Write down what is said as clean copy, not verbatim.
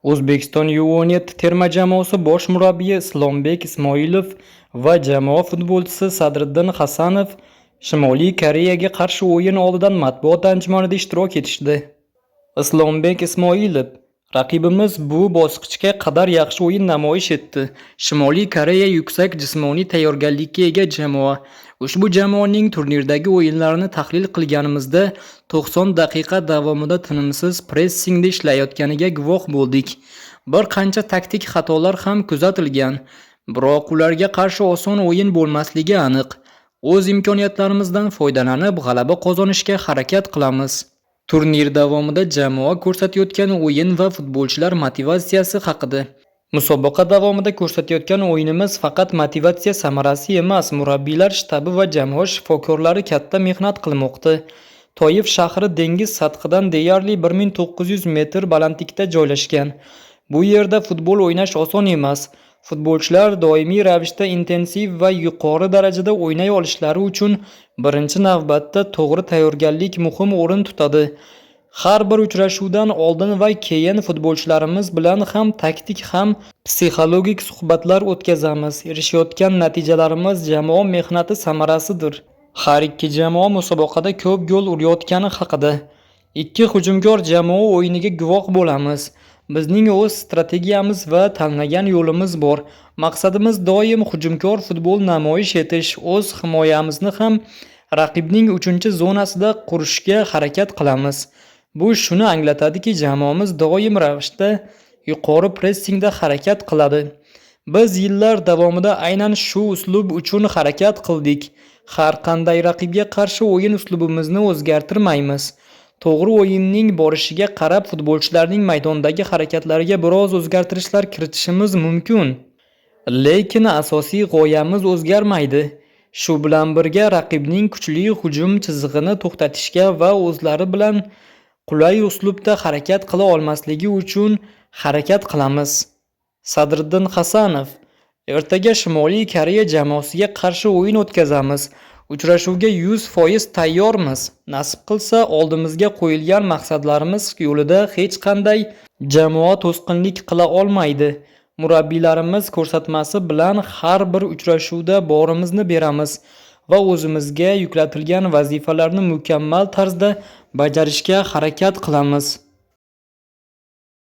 O'zbekiston U17 terma jamoasi bosh murabbiyi Islombek Ismoilov va jamoa futbolchisi Sadriddin Hasanov Shimoliy Koreyaga qarshi o'yin oldidan matbuot anjumanida ishtirok etishdi. Islombek Ismoilov: raqibimiz bu bosqichga qadar yaxshi o'yin namoyish etdi. Shimoliy Koreya yuksak jismoniy tayyorgarlikka ega jamoa. Ushbu jamoaning turnirdagi o'yinlarini tahlil qilganimizda 90 daqiqa davomida tinimsiz pressingda ishlayotganiga guvoh bo'ldik. Bir qancha taktik xatolar ham kuzatilgan, biroq ularga qarshi oson o'yin bo'lmasligi aniq. O'z imkoniyatlarimizdan foydalanib g'alaba qozonishga harakat qilamiz. Turnir davomida jamoa ko'rsatayotgan o'yin va futbolchilar motivatsiyasi haqida. Musobaqa davomida ko'rsatayotgan o'yinimiz faqat motivatsiya samarasi emas, murabbiylar shtabi va jamoa shifokorlari katta mehnat qilmoqda. Toyif shahri dengiz sathidan deyarli 1900 metr balandlikda joylashgan. Bu yerda futbol o'ynash oson emas. Futbolchilar doimiy ravishda intensiv va yuqori darajada o'ynay olishlari uchun birinchi navbatda to'g'ri tayyorgarlik muhim o'rin tutadi. Har bir uchrashuvdan oldin va keyin futbolchilarimiz bilan ham taktik ham psixologik suhbatlar o'tkazamiz. Erishayotgan natijalarimiz jamoa mehnati samarasidir. Har ikki jamoa musobaqada ko'p gol urayotgani haqida. Ikki hujumkor jamoa o'yiniga guvoh bo'lamiz. Bizning o'z strategiyamiz va tanlagan yo'limiz bor. Maqsadimiz doim hujumkor futbol namoyish etish. O'z himoyamizni ham raqibning 3-zonasida qurishga harakat qilamiz. Bu shuni anglatadiki, jamoamiz doim ravishda yuqori pressingda harakat qiladi. Biz yillar davomida aynan shu uslub uchun harakat qildik. Har qanday raqibga qarshi o'yin uslubimizni o'zgartirmaymiz. To'g'ri o'yinning borishiga qarab futbolchilarning maydondagi harakatlariga biroz o'zgartirishlar kiritishimiz mumkin. Lekin asosiy g'oyamiz o'zgarmaydi. Shu bilan birga raqibning kuchli hujum chizig'ini to'xtatishga va o'zlari bilan qulay uslubda harakat qila olmasligi uchun harakat qilamiz. Sadriddin Hasanov: ertaga Shimoliy Koreya jamoasiga qarshi o'yin o'tkazamiz. Uchrashuvga 100% tayyormiz. Nasib qilsa, oldimizga qo'yilgan maqsadlarimiz yo'lida hech qanday jamoa to'sqinlik qila olmaydi. Murabbiylarimiz ko'rsatmasi bilan har bir uchrashuvda borimizni beramiz va o'zimizga yuklatilgan vazifalarni mukammal tarzda bajarishga harakat qilamiz.